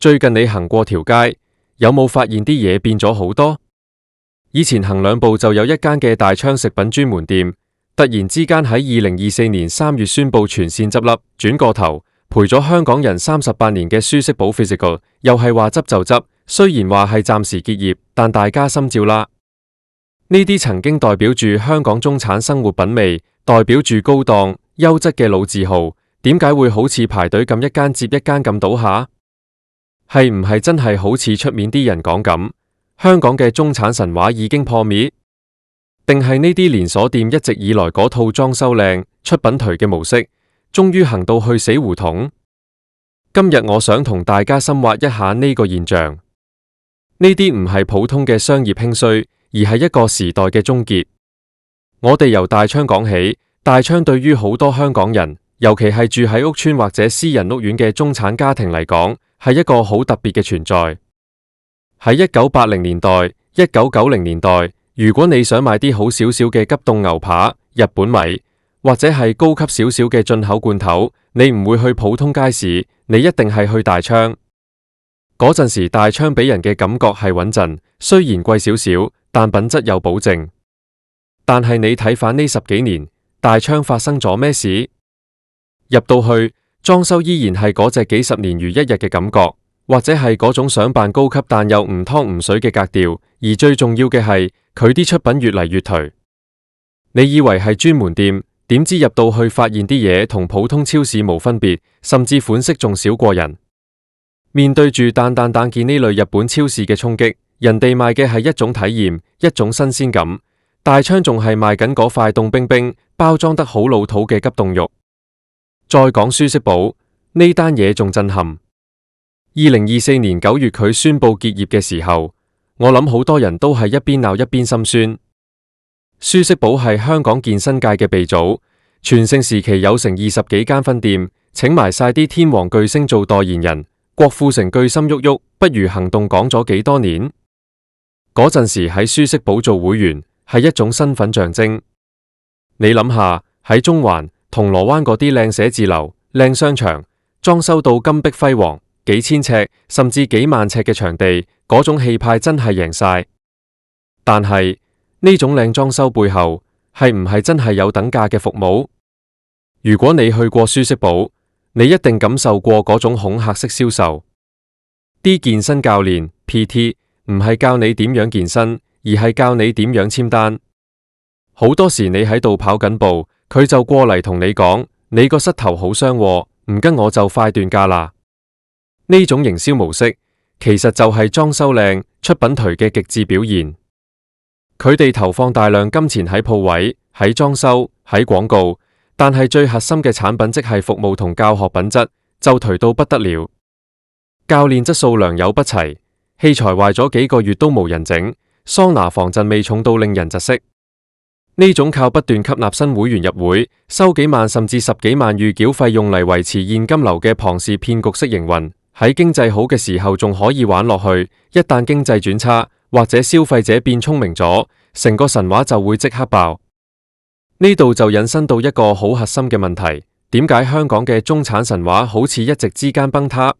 最近你行過條街，有冇發現啲嘢變咗好多？以前行兩步就有一間嘅大昌食品專門店，突然之間喺2024年3月宣布全線執笠，轉個頭陪咗香港人38年嘅舒適寶 Physical， 又係話執就執，雖然話係暫時結業，但大家心照啦。呢啲曾經代表住香港中產生活品味，代表住高檔優質嘅老字號，點解會好似排隊咁一間接一間咁倒下？係唔係真係好似出面啲人講咁，香港嘅中產神話已經破滅？定係呢啲連鎖店一直以來嗰套裝修靚、出品頹嘅模式，終於行到去死胡同？今日我想同大家深挖一下呢個現象。呢啲唔係普通嘅商業興衰，而係一個時代嘅終結。我哋由大昌講起，大昌對於好多香港人，尤其係住喺屋邨或者私人屋苑嘅中產家庭嚟講，係一個好特別嘅存在。喺1980年代、1990年代，如果你想買啲好少少嘅急凍牛扒、日本米，或者係高級少少嘅進口罐頭，你唔會去普通街市，你一定係去大昌。嗰陣時大昌俾人嘅感覺係穩陣，雖然貴少少，但品質有保證。但係你睇返呢10幾年，大昌發生咗咩事？入到去，裝修依然係嗰隻幾十年如一日嘅感覺，或者係嗰種想扮高級但又唔湯唔水嘅格調。而最重要嘅係，佢啲出品越嚟越頹。你以為係專門店，點知入到去發現啲嘢同普通超市冇分別，甚至款式仲少過人。面對住彈件呢類日本超市嘅衝擊，人哋賣嘅係一種體驗，一種新鮮感。大昌仲係賣緊嗰塊凍冰冰、包裝得好老土嘅急凍肉。再講舒適寶，呢單嘢仲震撼。2024年9月佢宣布結業嘅時候，我諗好多人都係一邊鬧一邊心酸。舒適寶係香港健身界嘅鼻祖，全盛時期有成20幾間分店，請埋晒啲天王巨星做代言人。郭富城句心郁郁，不如行動講咗幾多年。嗰陣時喺舒適寶做會員係一種身份象徵。你諗下，喺中環、銅鑼灣嗰啲靚寫字樓、靚商場，裝修到金碧輝煌，幾千尺甚至幾萬尺嘅場地，嗰種氣派真係贏晒。但係呢種靚裝修背後，係唔係真係有等價嘅服務？如果你去過舒適寶，你一定感受過嗰種恐嚇式銷售。啲健身教練 PT 唔係教你點樣健身，而係教你點樣簽單。好多時你喺度跑緊步，佢就過嚟同你講，你個膝頭好傷喎，唔跟我就快斷架啦。呢種營銷模式其實就係裝修靚、出品頹嘅極致表現。佢哋投放大量金錢喺鋪位、喺裝修、喺廣告。但係最核心嘅產品，即係服務同教學品質，就頹到不得了。教練質素良莠不齊，器材壞咗幾個月都冇人整，桑拿防震味重到令人窒息。呢種靠不斷吸納新會員入會，收幾萬甚至10幾萬預繳費用嚟維持現金流嘅龐氏騙局式營運，喺經濟好嘅時候仲可以玩落去，一旦經濟轉差或者消費者變聰明咗，成個神話就會即刻爆。呢度就引申到一個好核心嘅問題，點解香港嘅中產神話好似一夕之間崩塌？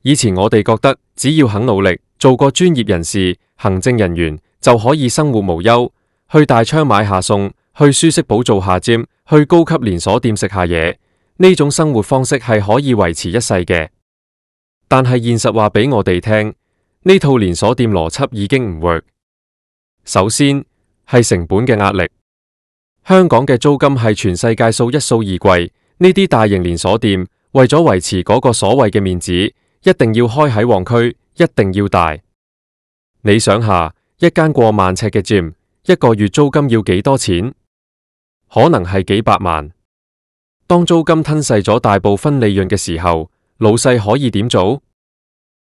以前我哋覺得只要肯努力，做個專業人士、行政人員就可以生活無憂，去大昌買下餸，去舒適寶做下 gym，去高級連鎖店食下嘢，呢種生活方式係可以維持一世嘅。但係現實話俾我哋聽，呢套連鎖店邏輯已經唔 work。首先係成本嘅壓力。香港嘅租金係全世界數一數二貴，呢啲大型連鎖店為咗維持嗰個所謂嘅面子，一定要開喺旺區，一定要大。你想下，一間過萬尺嘅 gym，一個月租金要幾多錢？可能係幾百萬。當租金吞噬咗大部分利潤嘅時候，老細可以點做？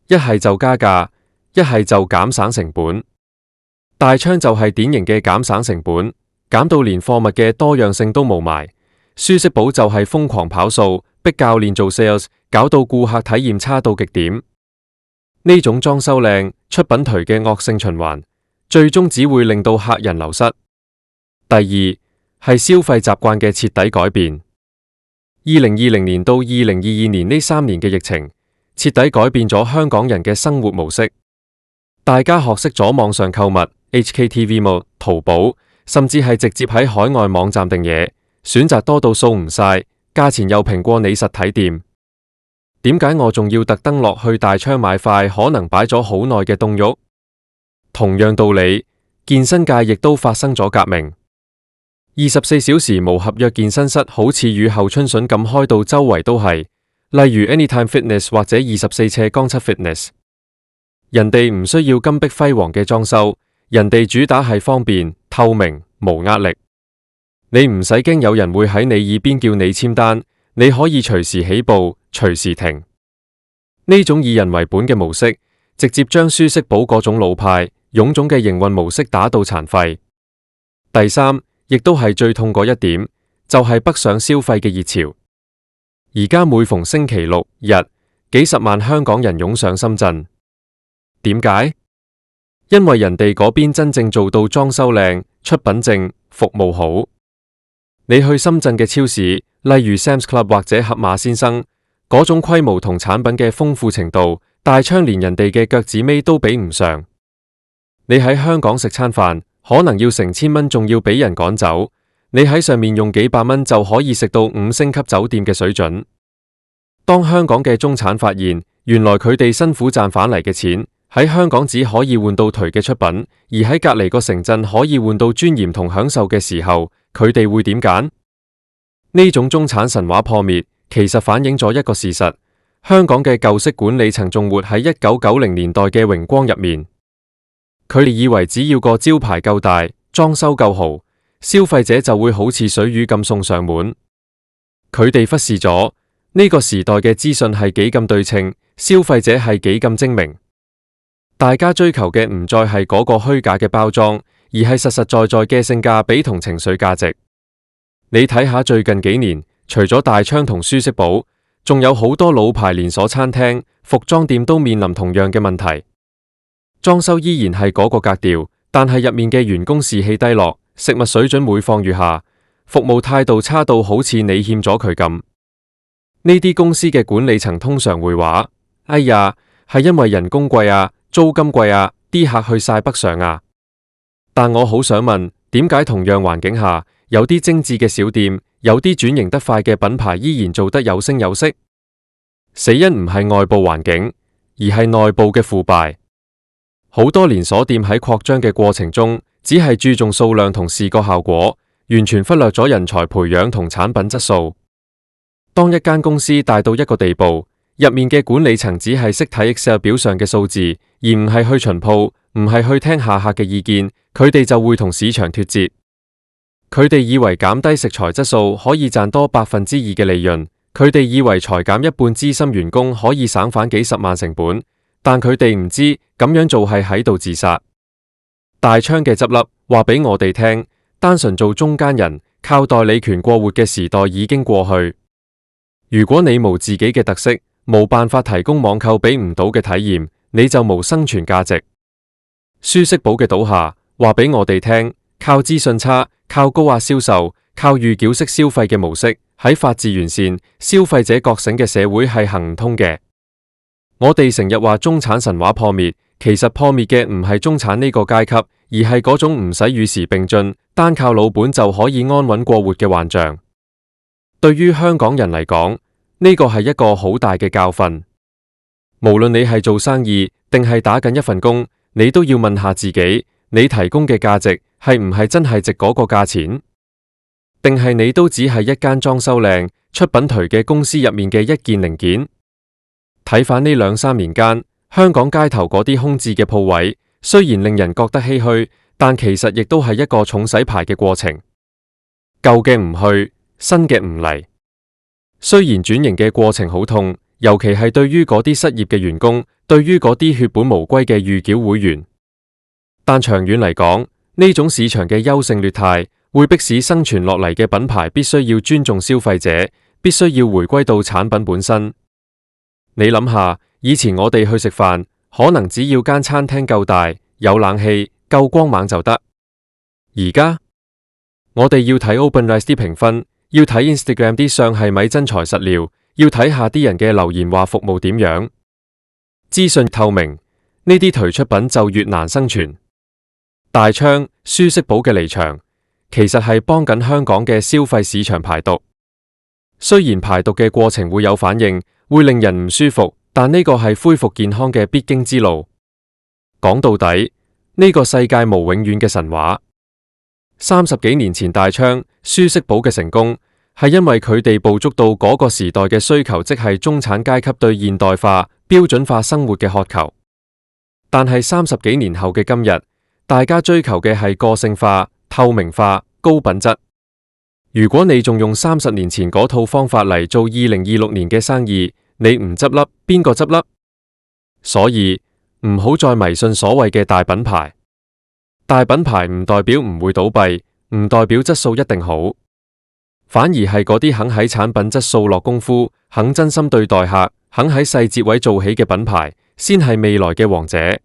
一係就加價，一係就減省成本。大昌就係典型嘅減省成本。減到連貨物嘅多樣性都冇埋，舒適寶就係瘋狂跑數，逼教練做 sales， 搞到顧客體驗差到極點。呢種裝修靚、出品頹嘅惡性循環，最終只會令到客人流失。第二係消費習慣嘅徹底改變。2020年到2022年呢3年嘅疫情，徹底改變咗香港人嘅生活模式。大家學識咗網上購物、HKTV Mall、淘寶，甚至係直接喺海外網站訂嘢，選擇多到數唔晒，價錢又平過你實體店。點解我仲要特登落去大昌買塊可能擺咗好耐嘅凍肉？同樣道理，健身界亦都發生咗革命。24小時無合約健身室好似雨後春筍咁開到周圍都係，例如 Anytime Fitness 或者24斜槓7 Fitness。人哋唔需要金碧輝煌嘅裝修，人哋主打係方便、透明、無壓力。你唔使驚有人會喺你耳邊叫你簽單，你可以隨時起步，隨時停。呢種以人為本嘅模式，直接將舒適寶嗰種老派、臃腫嘅營運模式打到殘廢。第三，亦都係最痛嗰一點，就係北上消費嘅熱潮。而家每逢星期六日，幾十萬香港人湧上深圳。點解？因為人哋嗰邊真正做到裝修靚、出品正、服務好。你去深圳嘅超市，例如 Sam's Club 或者盒馬先生，嗰種規模同產品嘅豐富程度，大昌連人哋嘅腳趾尾都比唔上。你喺香港食餐飯，可能要成千蚊，仲要俾人趕走。你喺上面用幾百蚊就可以食到5星級酒店嘅水準。當香港嘅中產發現，原來佢哋辛苦賺返嚟嘅錢，喺香港只可以換到頹嘅出品，而喺隔籬個城鎮可以換到尊嚴同享受嘅時候，佢哋會點揀？呢種中產神話破滅，其實反映咗一個事實：香港嘅舊式管理層仲活喺1990年代嘅榮光入面。佢哋以為只要個招牌夠大，裝修夠豪，消費者就會好似水魚咁送上門。佢哋忽視咗呢個時代嘅資訊係幾咁對稱，消費者係幾咁精明。大家追求嘅唔再係嗰個虛假嘅包裝，而係實實在在嘅性價比同情緒價值。你睇下最近幾年，除咗大昌同舒適寶，仲有好多老牌連鎖餐廳、服裝店都面臨同樣嘅問題。裝修依然係嗰個格調，但係入面嘅員工士氣低落，食物水準每況愈下，服務態度差到好似你欠咗佢咁。呢啲公司嘅管理層通常會話：哎呀，係因為人工貴啊，租金貴啊，啲客去晒北上啊。但我好想問，點解同樣環境下，有啲精緻嘅小店，有啲轉型得快嘅品牌依然做得有聲有色？死因唔係外部環境，而係內部嘅腐敗。好多連鎖店喺擴張嘅過程中，只係注重數量同視覺效果，完全忽略咗人才培養同產品質素。當一間公司大到一個地步，入面嘅管理層只係識睇 Excel 表上嘅數字，而唔係去巡鋪，唔係去聽下客嘅意見，佢哋就會同市場脫節。佢哋以為減低食材質素可以賺多2%嘅利潤，佢哋以為裁減一半資深員工可以省返幾十萬成本。但佢哋唔知咁樣做係喺度自殺。大昌嘅執笠話俾我哋聽，單純做中間人靠代理權過活嘅時代已經過去。如果你冇自己嘅特色，冇辦法提供網購俾唔到嘅體驗，你就冇生存價值。舒適寶嘅倒下話俾我哋聽，靠資訊差、靠高壓銷售、靠預繳式消費嘅模式，喺法治完善、消費者覺醒嘅社會係行唔通嘅。我哋成日話中產神話破滅，其實破滅嘅唔係中產呢個階級，而係嗰種唔使與時並進，單靠老本就可以安穩過活嘅幻象。對於香港人嚟講，呢個係一個好大嘅教訓。無論你係做生意定係打緊一份工，你都要問下自己，你提供嘅價值係唔係真係值嗰個價錢？定係你都只係一間裝修靚、出品頹嘅公司入面嘅一件零件？睇返呢2-3年間，香港街頭嗰啲空置嘅鋪位，雖然令人覺得唏噓，但其實亦都係一個重洗牌嘅過程。舊嘅唔去，新嘅唔嚟。雖然轉型嘅過程好痛，尤其係對於嗰啲失業嘅員工，對於嗰啲血本無歸嘅預繳會員，但長遠嚟講，呢種市場嘅優勝劣汰，會迫使生存落嚟嘅品牌必須要尊重消費者，必須要回歸到產品本身。你諗下，以前我哋去食飯，可能只要間餐廳夠大、有冷氣、夠光猛就得。而家我哋要睇 OpenRice 啲評分，要睇 Instagram 啲相係咪真材實料，要睇下啲人嘅留言話服務點樣。資訊透明，呢啲頹出品就越難生存。大昌、舒適寶嘅離場，其實係幫緊香港嘅消費市場排毒。雖然排毒嘅過程會有反應，會令人唔舒服，但呢個係恢復健康嘅必經之路。講到底，呢個世界無永遠嘅神話。30幾年前大昌、舒適寶嘅成功，係因為佢哋捕捉到嗰個時代嘅需求，即係中產階級對現代化、標準化生活嘅渴求。但係30幾年後嘅今日，大家追求嘅係個性化、透明化、高品質。如果你仲用30年前嗰套方法嚟做2026年嘅生意，你唔執笠，邊個執笠？所以唔好再迷信所謂嘅大品牌。大品牌唔代表唔會倒閉，唔代表質素一定好，反而係嗰啲肯喺產品質素落功夫，肯真心對待客，肯喺細節位做起嘅品牌，先係未來嘅王者。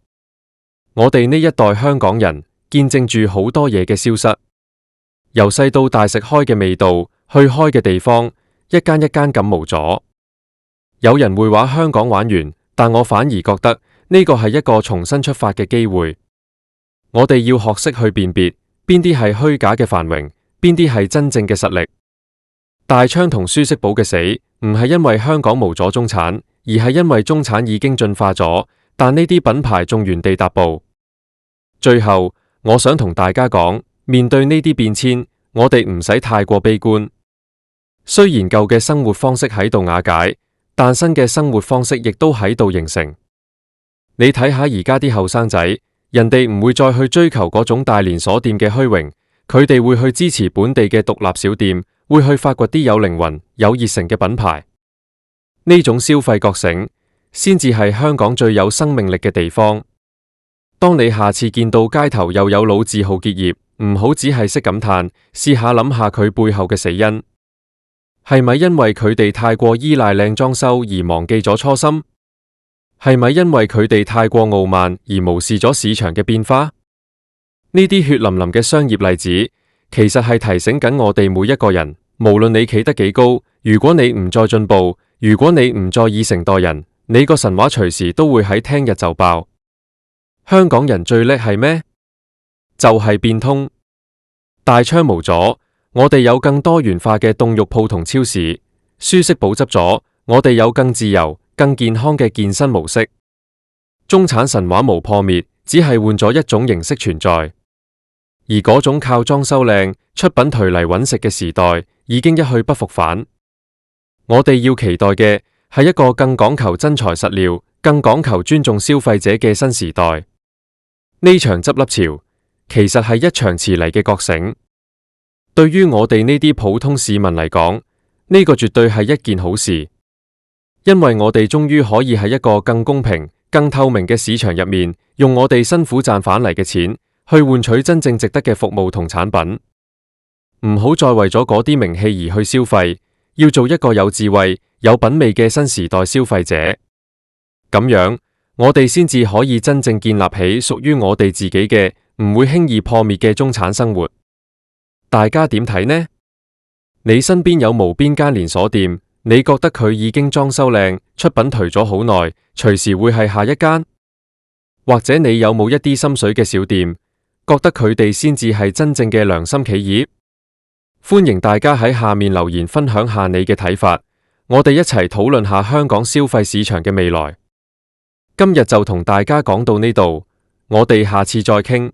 我哋呢一代香港人見證住好多嘢嘅消失，由細到大食開嘅味道，去開嘅地方，一間一間咁冇咗。有人會話香港玩完，但我反而覺得呢個係一個重新出發嘅機會。我哋要學識去辨別邊啲係虛假嘅繁榮，邊啲係真正嘅實力。大昌同舒適寶嘅死，唔係因為香港冇咗中產，而係因為中產已經進化咗，但呢啲品牌仲原地踏步。最後，我想同大家講，面對呢啲變遷，我哋唔使太過悲觀。雖然舊嘅生活方式喺度瓦解，但新嘅生活方式亦都喺度形成。你睇下而家啲後生仔，人哋唔會再去追求嗰種大連鎖店嘅虛榮，佢哋會去支持本地嘅獨立小店，會去發掘啲有靈魂、有熱誠嘅品牌。呢種消費覺醒，先至係香港最有生命力嘅地方。當你下次見到街頭又有老字號結業，唔好只係識感嘆，試下諗下佢背後嘅死因，係咪因為佢哋太過依賴靚裝修而忘記咗初心？係咪因為佢哋太過傲慢而無視咗市場嘅變化？呢啲血淋淋嘅商業例子，其實係提醒緊我哋每一個人，無論你企得幾高，如果你唔再進步，如果你唔再以誠待人，你個神話隨時都會喺聽日就爆。香港人最叻係咩？就係變通。大昌冇咗，我哋有更多元化嘅凍肉鋪同超市；舒適寶執咗，我哋有更自由、更健康嘅健身模式。中產神話無破滅，只係換咗一種形式存在。而嗰種靠裝修靚、出品頹嚟揾食嘅時代，已經一去不復返。我哋要期待嘅係一個更講求真材實料、更講求尊重消費者嘅新時代。呢場執笠潮，其實係一場遲嚟嘅覺醒。對於我哋呢啲普通市民嚟講，呢個絕對係一件好事，因為我哋終於可以喺一個更公平、更透明嘅市場入面，用我哋辛苦賺返嚟嘅錢，去換取真正值得嘅服務同產品。唔好再為咗嗰啲名氣而去消費，要做一個有智慧、有品味嘅新時代消費者。咁樣，我哋先至可以真正建立起屬於我哋自己嘅，唔會輕易破滅嘅中產生活。大家點睇呢？你身邊有無邊間連鎖店，你覺得佢已經裝修靚、出品頹咗好耐，隨時會係下一間？或者你有冇一啲心水嘅小店，覺得佢哋先至係真正嘅良心企業？歡迎大家喺下面留言分享下你嘅睇法，我哋一齊討論下香港消費市場嘅未來。今日就同大家講到呢度，我哋下次再傾。